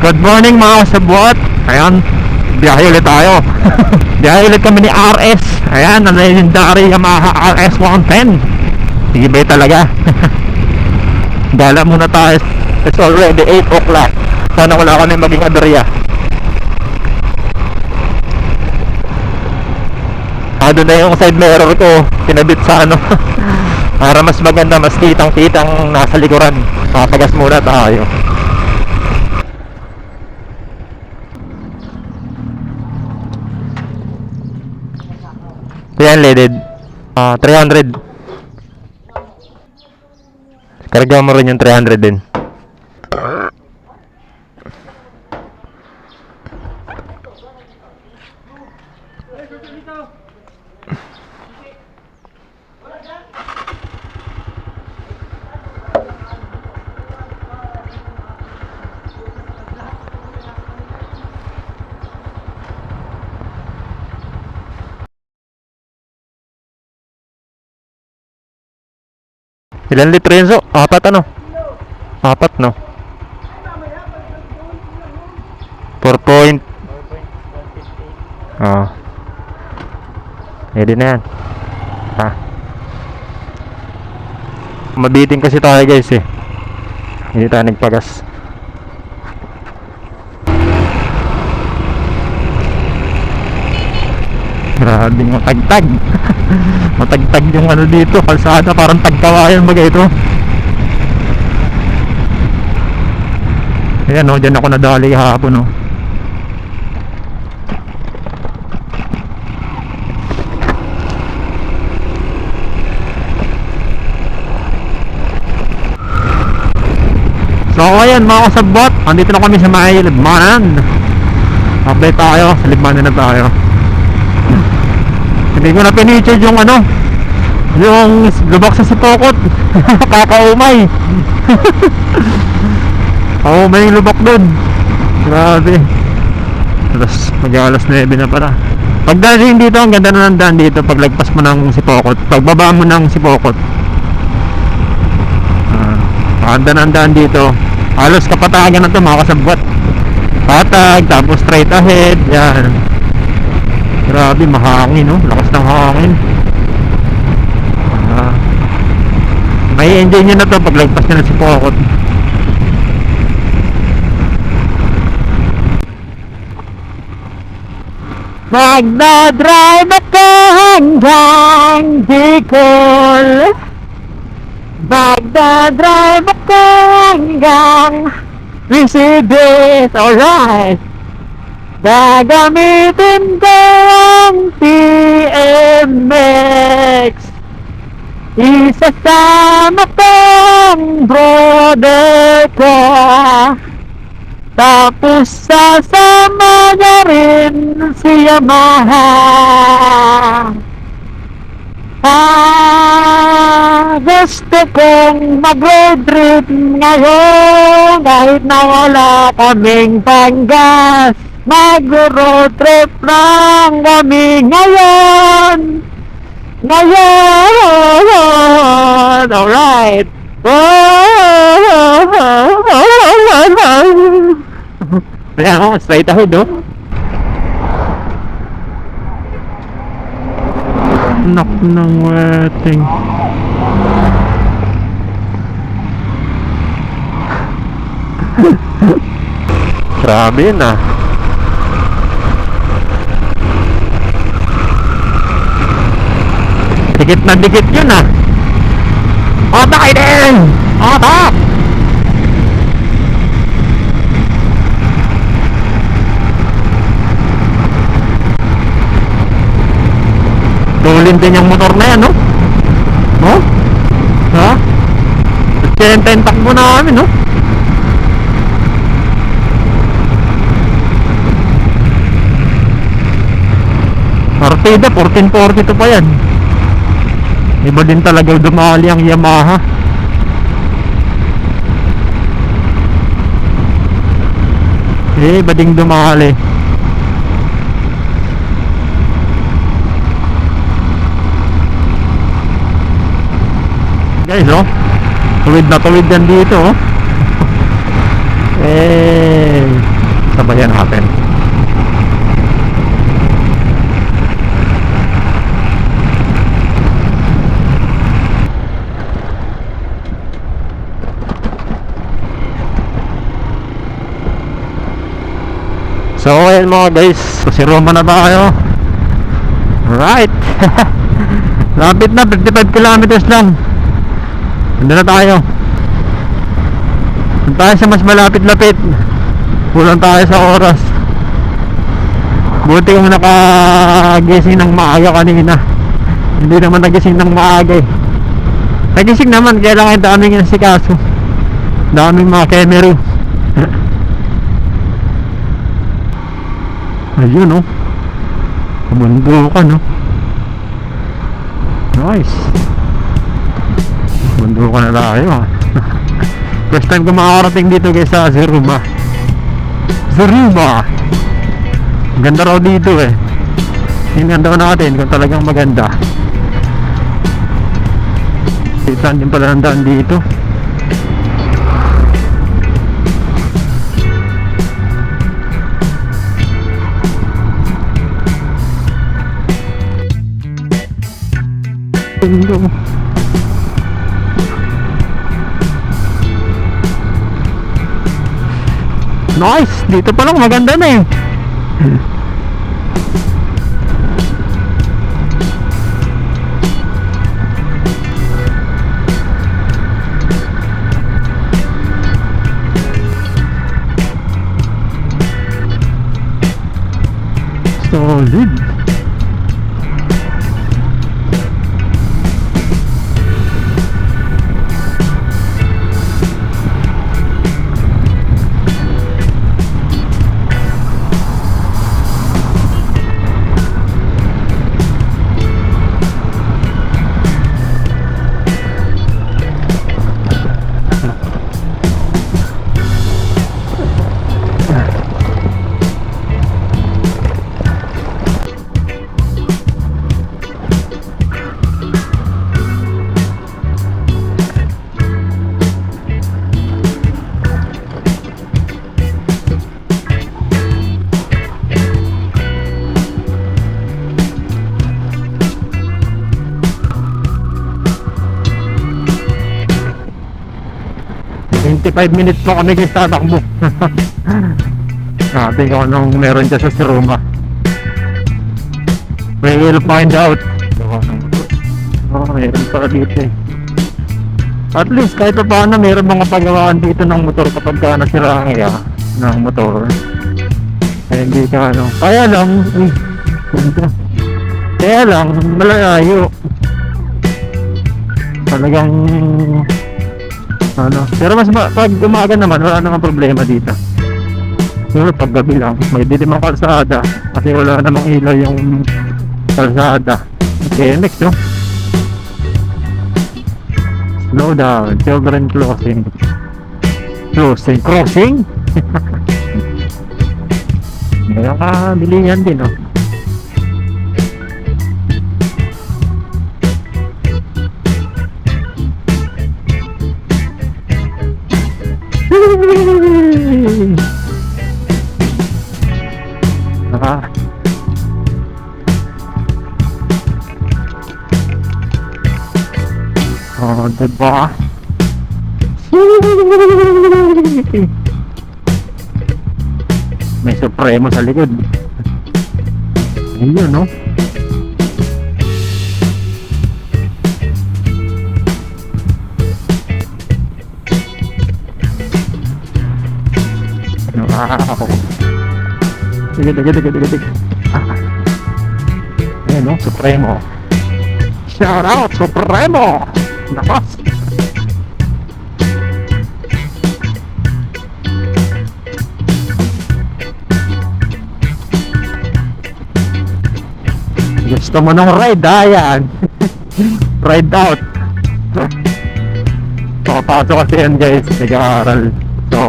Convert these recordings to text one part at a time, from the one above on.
Good morning mga kasabwat. Ayan, biyahe ulit tayo. Biyahe ulit kami ni RS. Ayan, ang legendary Yamaha RS 110. Higibay talaga. Gala muna tayo. It's already 8 o'clock. Sana wala kami maging aberya. Doon na yung side mirror ko pinabit sa ano. Para mas maganda, mas kitang-kitang nasa likuran. Makapagas muna tayo. Yan, leaded 300. Karga mo rin yung 300 din. Ilan litro yun, so? Apat ano? Apat, no? 4 point. Pwede na yan. Mabiting kasi tayo guys eh. Hindi tayo nagpagas. Grabe yung matagtag. Matagtag yung ano dito, kalsada, parang tagkawayan baga ito. Ayan o, dyan ako nadali kahapon o. So ayan mga kasabot, andito na kami sa may Libmanan. Update tayo, sa Libmanan na tayo. Hindi ko na pinicture yung ano, yung lubak sa sipokot. Kakaumay. Kaumay yung lubak dun. Grabe. Mag-alas 9 na pala. Pagdating dito, ang ganda na ng daan dito. Paglagpas mo ng sipokot, pagbaba mo ng sipokot, ang ganda ng daan dito. Halos kapatagan na ito mga kasabwat. Patag, tapos straight ahead. Yan. Grabe, mahangin, no? Lakas ng hangin. May enjoy nyo na to paglagpas nyo na si Pokot. Magdadrive ako hanggang Bicol. Magdadrive ako hanggang Resides. Alright. Gagamitin ko ang TMX. Isasama ko ang brother ko. Tapos sasama na rin si Yamaha. Gusto kong mag-road trip ngayon kahit na wala kaming panggas. Mag-road trip lang kami ngayon. Alright. Ayan o, straight ahead o. Anak ng wedding. Grabe yun ah. Dikit na dikit yun ah. Otak kayo din. Otak. Tulin din yung motor na yan, no? No? Ha? 80 takbo na kami, no? Partida, 1442 pa yan. Iba din talaga dumali ang Yamaha. Iba din dumali. Guys, oh, tuwid na tuwid yan dito, oh. Lagyan natin. So ayun mga guys, kasi Roma na tayo. Right. Lapit na, 55 kilometers lang. Nandun na tayo. Nandun tayo sa mas malapit-lapit. Kulang tayo sa oras. Buti kung nakagising ng maaga kanina. Hindi naman nagising ng maaga eh. Nagising naman, kaya lang daming nasikaso. Daming mga camera. Ayun oh, kabundukan oh. Nice. Kabundukan na tayo ah. First time ko makakarating dito guys sa Zeruma. Zeruma, ganda raw dito eh. Tingnan daw natin kung talagang maganda. Saan din pala ng daan dito. Nice! Dito pa lang maganda na eh. Solid. Five minutes pa kami guys tatakbo. Natin kung anong meron dyan sa Roma. We will find out. Meron pa dito eh. At least kahit pa paano meron mga pagawaan dito ng motor kapag ka nasira ng motor. Kaya hindi ka ano. Kaya lang malayo. Talagang ano, pero mas pag umaga naman wala namang problema dito. Pero pag gabi lang may dilim ang kalsada kasi wala namang ilaw yung kalsada. Okay, next no? Slow down, children crossing. Crossing? May nakabilihan din oh. Oh, diba? May Supremo sa likod. Ayun, no? Wow. Sige. Ayun, no? Supremo. Shout out, Supremo! Nakas! Gusto mo ng ride, yan. Ride out. Papasok kasi yan guys, nag-aaral. So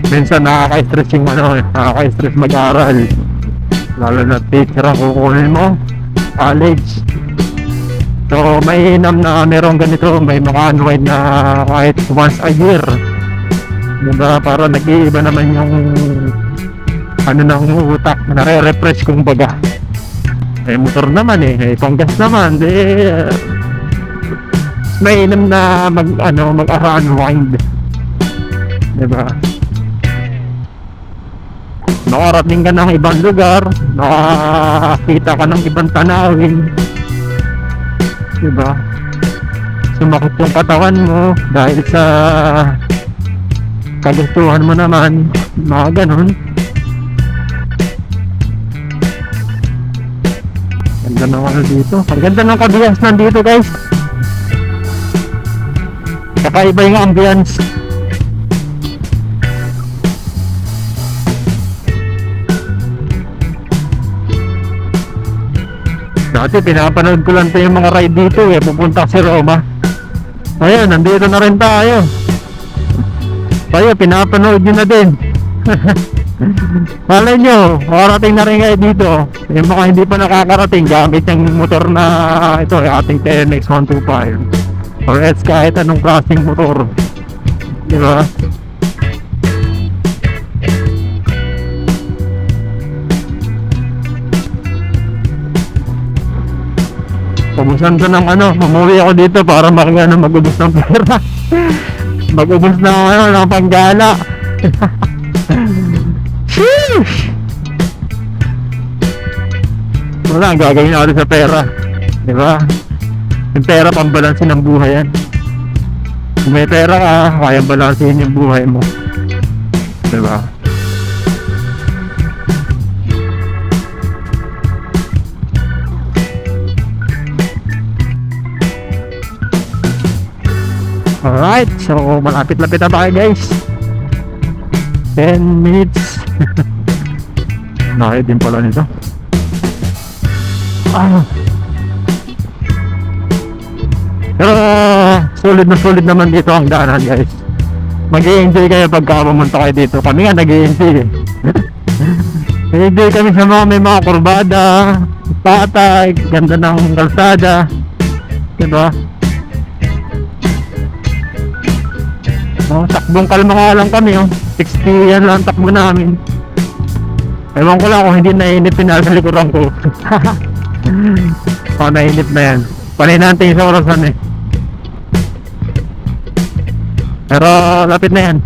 minsan nakaka-stress yung nakaka-stress mag-aaral. Lalo na teacher ang kukunin mo, college. So mainam na merong ganito, may mga unwind na kahit once a year, diba? Para nag-iiba naman yung ano ng utak, nare-refresh kumbaga. Eh motor naman eh panggas naman mainam na mag-unwind, diba? Nakarating ka ng ibang lugar, nakakita ka ng ibang tanawin, diba? Sumakit yung katawan mo dahil sa kagustuhan mo naman, mga ganun. Ganda naman dito, ang ganda ng ambience nandito guys. Kakaiba yung ambience. Dati pinapanood ko lang yung mga ride dito pupunta si Roma. Ayun, nandito na rin tayo. Tayo, pinapanood nyo na din. Malay nyo, makarating na rin kayo dito. Yung mga hindi pa nakakarating gamit yung motor na ito, yung ating TNX 125 or else kahit anong klaseng motor, diba? Pabusan ko ng mamuwi ako dito para mag-ubos ng pera. Mag-ubos ng panggala. Sheesh! Wala, ang gagawin natin sa pera, diba? Yung pera, pambalansin ng buhay yan. Kung may pera ka, kayang balansin yung buhay mo, diba? Alright, so malapit-lapit na tayo guys. 10 minutes. Nakaya din pala nito. Pero solid naman dito ang daanan guys. Mag-i-enjoy kayo pagka pumunta kayo dito. Kami nga nag-i-enjoy eh. Nag-i-enjoy kami sa may mga kurbada, patay, ganda ng kalsada, diba? Takbong kalma nga lang kami 60 yan lang takbo namin. Ewan ko lang kung hindi nainip yung nasa likuran ko. Nainip na yan. Panay natin sa orasan eh. Pero lapit na yan.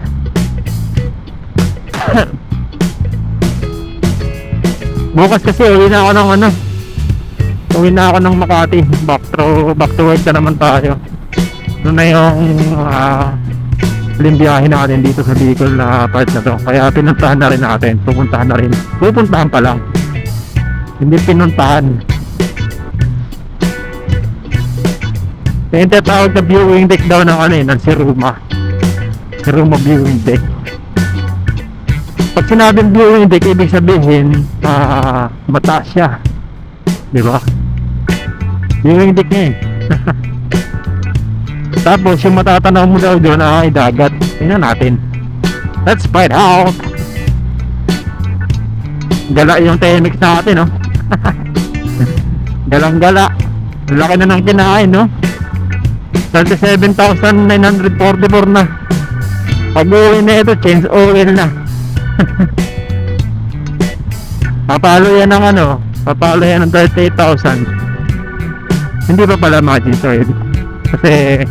Bukas kasi uwi na ako ng Makati. Back to work na naman tayo. Doon na yung biyahe natin dito sa Bicol na part na to. Kaya pinuntahan na rin natin. Pupuntahan pa lang, hindi pinuntahan. Yung tinatawag na viewing deck daw ng Siruma viewing deck. Pag sinabing viewing deck, ibig sabihin mataas siya, diba? Viewing deck niya Tapos yung matatanaw mo daw doon ay dagat. Tingnan natin. Let's find out. Gala yung TMX natin Galang-gala. Laki na ng kinain 37,944 na. Pag uwi na ito, change oil na. Papalo yan ng 38,000. Hindi pa pala mga change oil. Kasi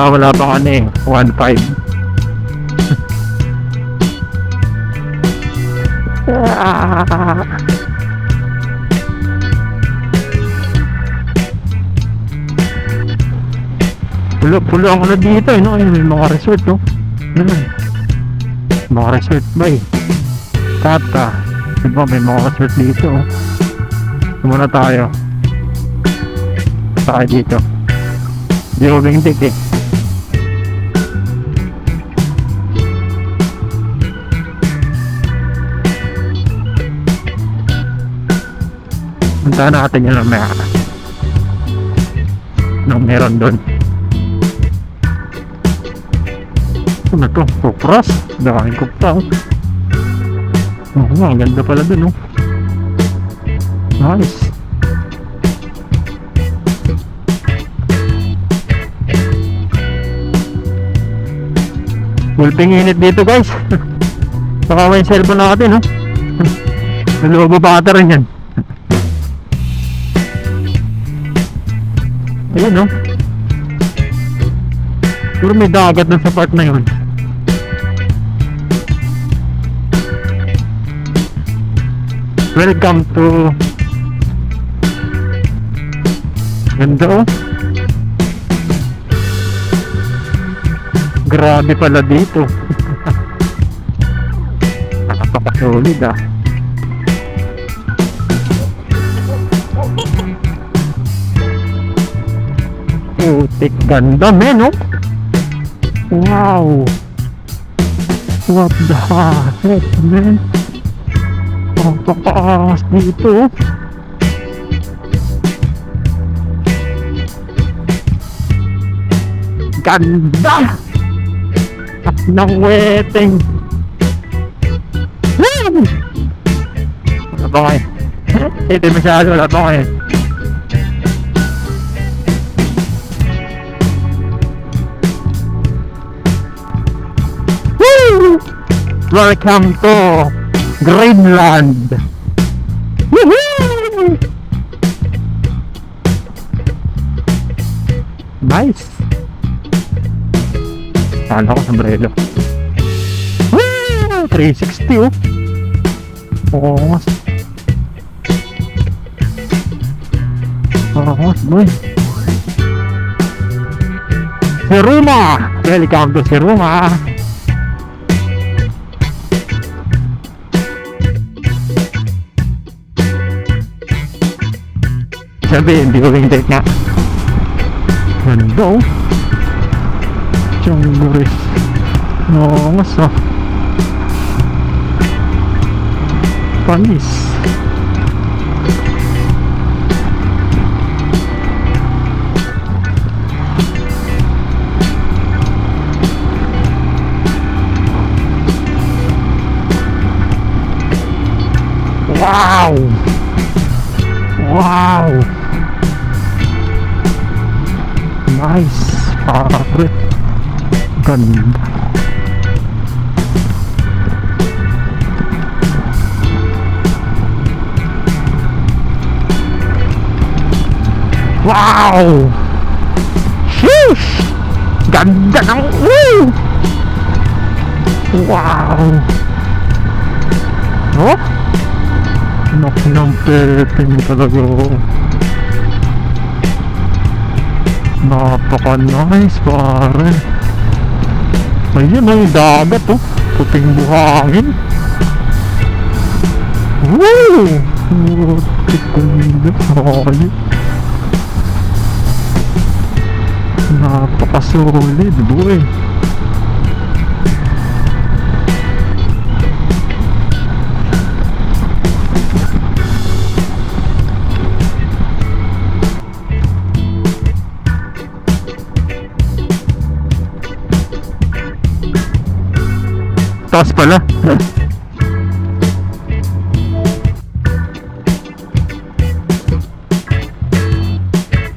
wala pang 1.5. Pulo ako na dito may mga resort mga resort ba Tata, diba may mga resort dito muna tayo dito. Viewing deck puntahan natin yun nang meron doon. Ano na to? Kupras? Daming kupta ang ganda pala doon nice. Gulping init dito guys. Baka may cellphone natin, no? Nalubo battery yan. Ayun, no? Puro may dagat dun sa part na yun. Welcome to... Ganda, oh. Grabe pala dito. Napakasolid, ah. Putik ganda, men, oh. Wow. What the heck, man? Napakaangas dito, oh. Ganda ng wedding. Wala pa kayo. Hindi masyado, wala pa kayo. Welcome to Greenland. Woohoo! Nice. Sana ako sombrero. Woo! 360, oh. Angas. Angas, boy. Siruma! Welcome to Siruma. Sabi, hindi ko ring date nga. Ganda, oh. Chongguris. Angas, oh. Panis. Wow! Wow! Nice! Pare! Ganda! Wow! Sheesh! Ganda ng... Woo! Wow! Oh? Nak ng pepeng talaga. Napaka-nice, pare. Ayun, ang dagat, oh. Puting buhangin. Woo! Tikunda. Ayun. Napaka-solid, boy. Taas pala.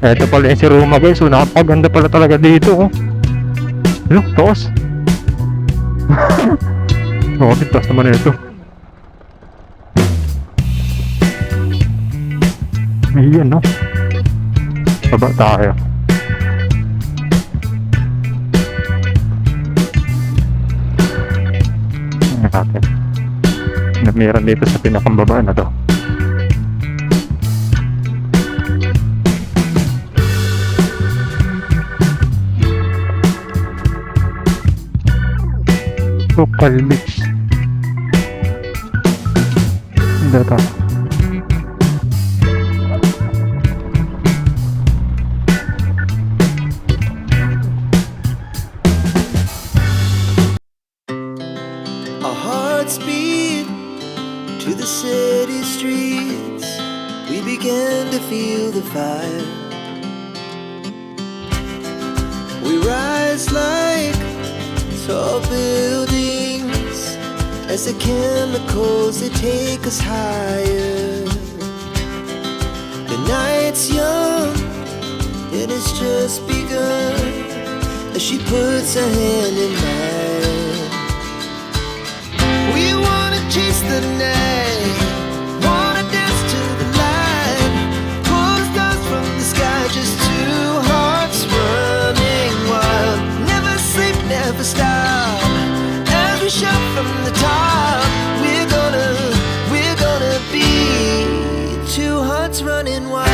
Eto pala yung si Roma, guys. So napakaganda pala talaga dito, oh. Look, taas. Bakit taas naman ito? Ayan, no? Baba tayo. Natin. Meron dito sa pinakambaba na to. Local beach. Dito. Speed to the city streets, we began to feel the fire. We rise like tall buildings as the chemicals, they take us higher. The night's young and it's just begun as she puts her hand in mine. the night. Wanna dance to the light. Pull the stars from the sky, just two hearts running wild. Never sleep, never stop. As we shout from the top, we're gonna be two hearts running wild.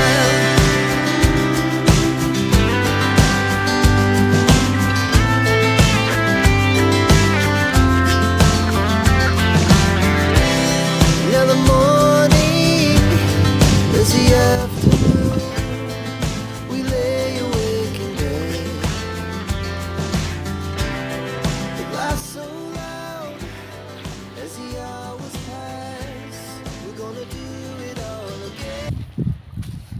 Now the morning is the afternoon. We lay awake in bed. The laugh so loud as the hours pass. We're gonna do it all again.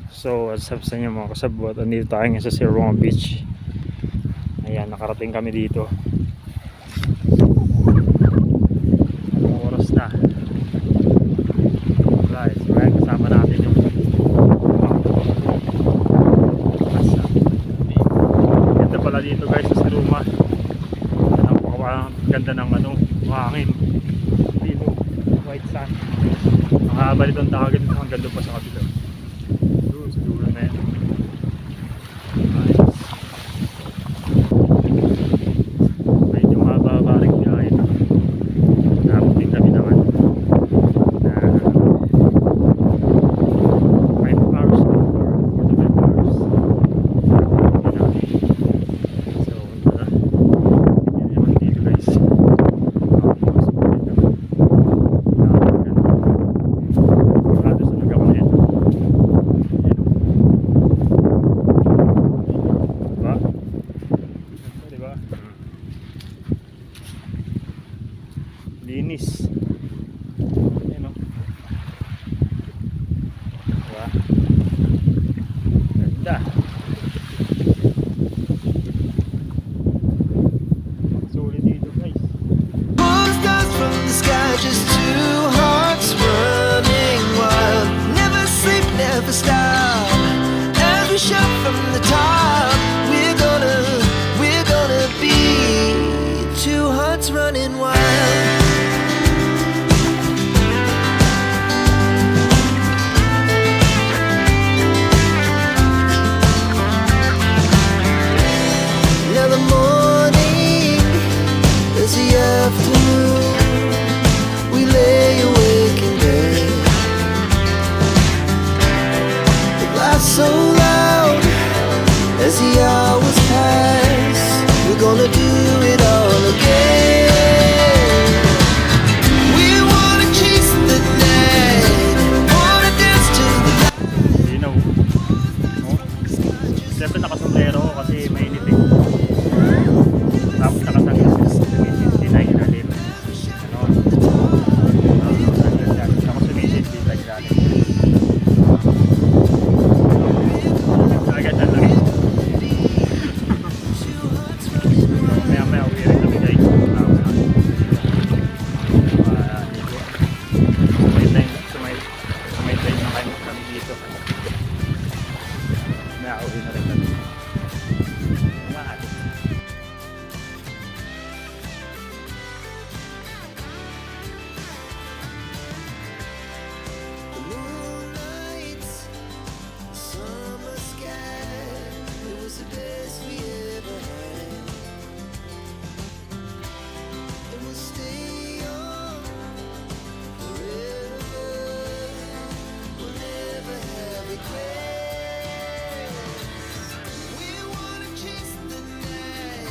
So, what's up sa inyo mga kasabot? Andito tayo ngayon sa Siroma Beach. Ayan, nakarating kami dito. Anong oras na? Right, so ayan, kasama natin yung ganda pala dito guys sa Siroma. Napakaganda ng hangin. Dito, white sand. Ang haba nitong dagat, ang ganda pa sa kabila. Doon sa dulo na yan. Nice. Medyo mababa rin biyahe na. Nakapunting kami naman na 5 hours or 45 hours. So, tara. Yan naman dito guys. Linis. Ayan o. Diba? Ganda. Sulit dito guys. Pull stars from the sky, just two hearts running wild. Never sleep, never stop. As we shout from the top, we're gonna be two hearts running wild. Now the morning is the afternoon. We lay awake in bed. The laugh so loud as the hours pass. We're gonna do it all again. We wanna chase the night. Wanna dance to the light. Linaw. Oh. Siyempre nakasombrero ko kasi mainit eh. Tapos nakasanglas sumisid na ilalim. Ano? Ako sumisid na ilalim. Talaga dyan lang. Maya uwi rin kami guys. Sumay time na kami dito. Maya uwi na rin kami. Mahal. The moonlight, summer sky, it was the best we ever had. And we'll stay on forever. We'll never have regrets. We wanna chase the night,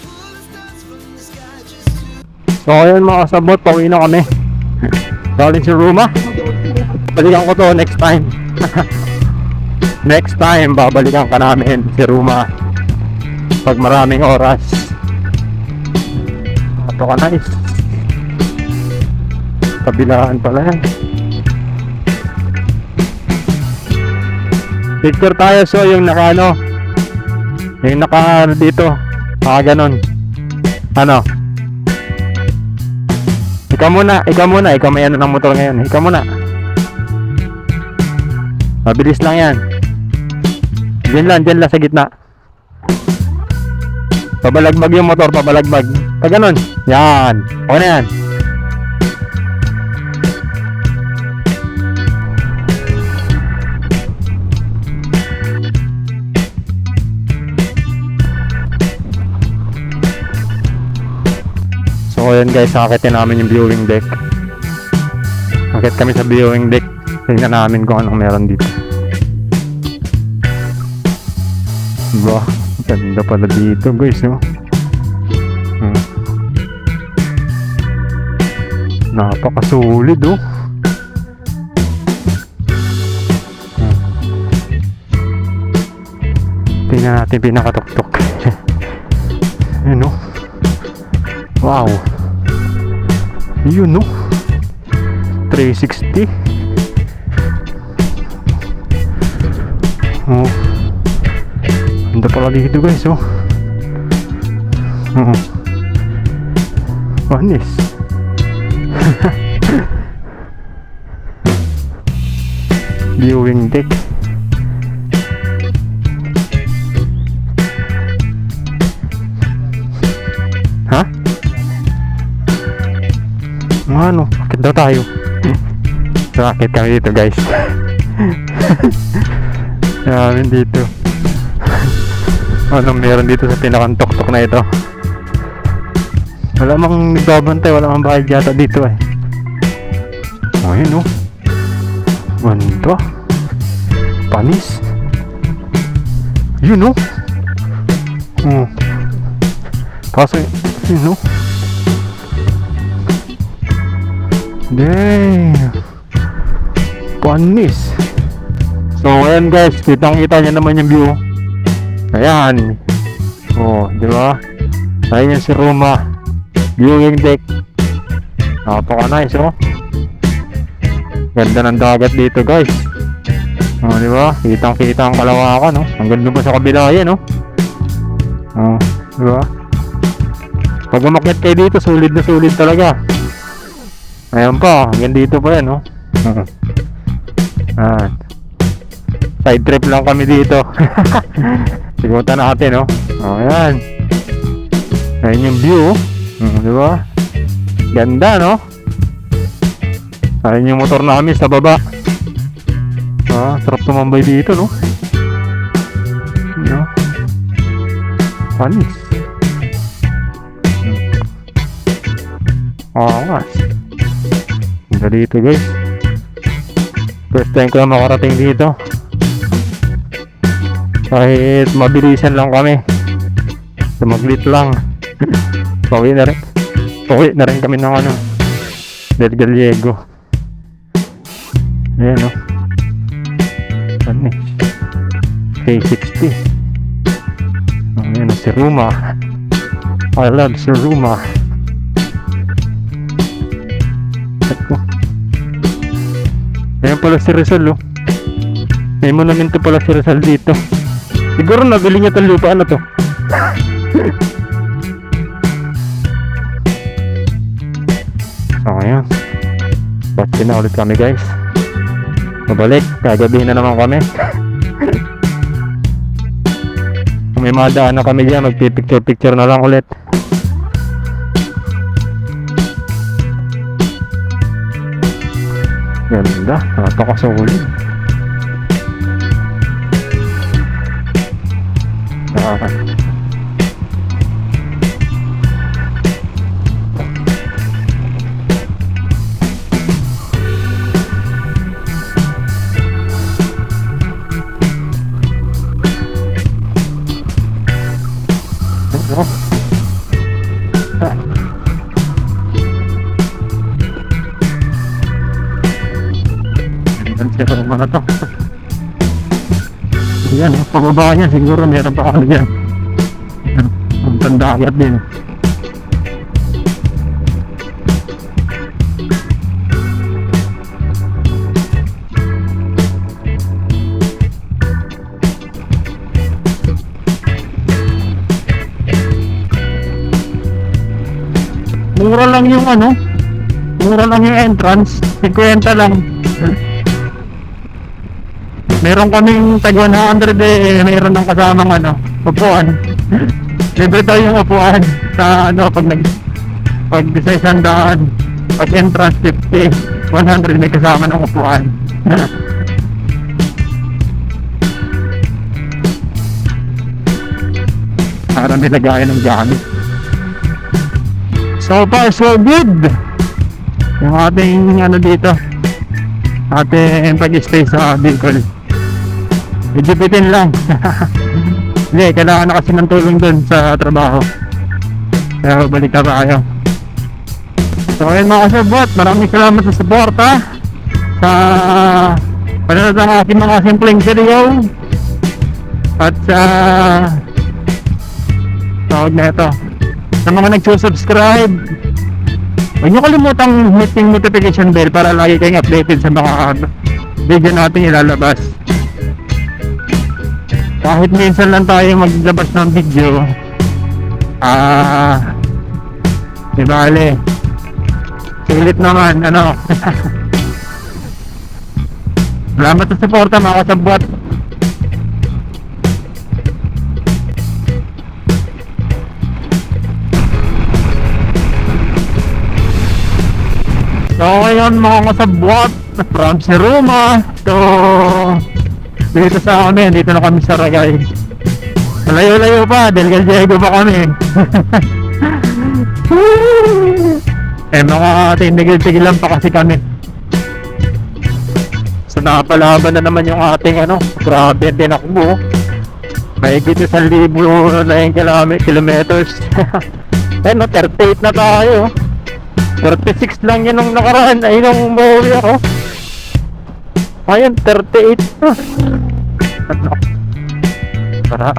pull the stars from the sky, just two. So ayun mga kasabot, pauwi na kami. Galing si Ruma. Balikan ko to next time. Next time babalikan ka namin si Ruma pag maraming oras. Ito ka nice. Kabilaan pala yan. Picture tayo, so yung naka yung naka dito, ganon. Ano? Ikaw muna, ikaw may ano ng motor ngayon. Ikaw muna. Mabilis lang yan. Diyan lang sa gitna. Pabalagbag yung motor, pabalagbag. Pag ganun, yan. Okay na yan. So ayan guys, akitin namin yung viewing deck. Akit kami sa viewing deck. Tingnan namin kung anong meron dito. Diba? Ganda pala dito guys, no? Napakasulit, oh. Tingnan natin pinakatuktok. Ayun, oh. Wow. Yun, no? 360. Oh. Ganda pala dito guys, oh. Panis. Viewing deck. Ha? Ano? Akit daw tayo. So, akit kami dito guys. Namin dito. Anong meron dito sa pinakang tok-tok na ito? Wala mang nagbabantay, wala mang bayad yata dito eh. Oh, yun, oh. Ganda. Panis. Yun, oh. Oh. Kaso, yun, oh. Dang. Panis. So, ayan guys, kitang-kita nyo naman yung view. Ayan. Oh, di ba? Ayan yung si Roma. Viewing deck. Napaka-nice, oh. Ganda ng dagat dito, guys. Oh, di ba? Kitang-kita ang Kalawakan, no? Ang ganda pa sa kabila yan, no? Oh, di ba? Pag umakyat kayo dito, sulit na sulit talaga. Ayan pa, hanggang dito pa yan, no? Side trip lang kami dito. Sigutan natin, no? Oh, ayan. Ayan yung view. Di ba? Ganda, no? Ayan yung motor namin sa baba. Sarap tumambay dito, no? No? Panis. Angas. Ganda dito, guys. First time ko na makarating dito. Kahit mabilisan lang kami. Sumaglit lang. Pauwi na rin kami ng ano, Del Gallego. Ayan, no? Ano eh? K60. Ayan, si Roma. I love si Roma. Ayan pala si Rizal, oh. May monumento pala si Rizal dito. Siguro nabili niya itong lupa, ano to? So, ayan. Ba't na ulit kami, guys. Mabalik, kagabihin na naman kami. Kung may madaan na kami dyan, magpipicture-picture na lang ulit. Ganda, napakasulit. Mga to. Yan, pababa niya siguro meron pa kami dyan. Ang tandagat din. Mura lang yung ano, mura lang yung entrance, 50 lang. Meron kaming tag 100 eh, meron ng kasamang ano, upuan. Libre tayo yung upuan sa ano, pag sa isang daan, pag entrance 50, 100 may kasama ng upuan. Para nilagayan ng gamit. So far so good yung ating ano dito, ating pag-stay sa Bicol. Medyo bitin lang. Hindi, kailangan na kasi ng tulong dun sa trabaho, kaya balik na tayo. So ayun mga kasabot, maraming salamat sa suporta sa panonood ng aking mga simpleng video at sa tawag na ito, sa mga nagsusubscribe. Huwag nyo kalimutang hit yung notification bell para lagi kayong updated sa mga video natin ilalabas. Kahit minsan lang tayo maglabas ng video, di bale, sulit naman, ano. Salamat sa suporta mga kasabot. So ngayon mga kasabot, from Siruma to dito sa amin, dito na kami sa Ragay. Malayo-layo pa, Del Gallego pa kami. Mga tinigil-tigilan pa kasi kami. So napalaban na naman yung ating ano, grabe tinakbo. Mahigit 1,000 na yung kilometers. 38 na tayo. 36 lang yun nung nakaraan, ay nung umuwi ako. Ayun, 38 na. Para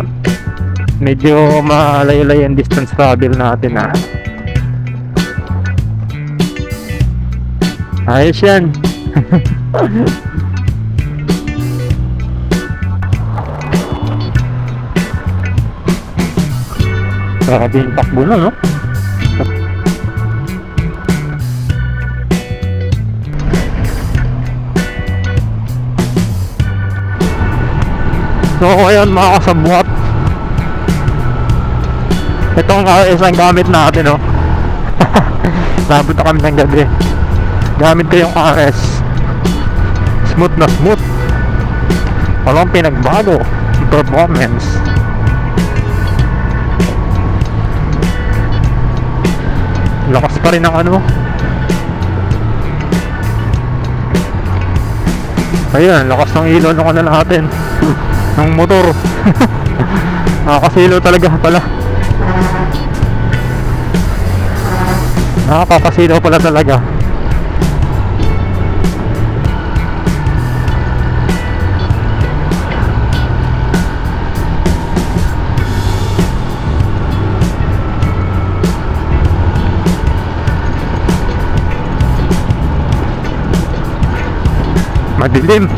medyo malayo-layo yung distance travel natin ayos yan. Grabe yung takbo na, no? So ayun mga kasabwat, itong isang gamit natin, no? Nabot na kami ng gabi, gamit ko yung RS. Smooth na smooth, walang pinagbago yung performance. Lakas pa rin ang ano. Ayan, lakas ng ilaw ng ano natin ng motor. Nakakasilaw talaga pala. Nakakasilaw pala talaga. Madilim.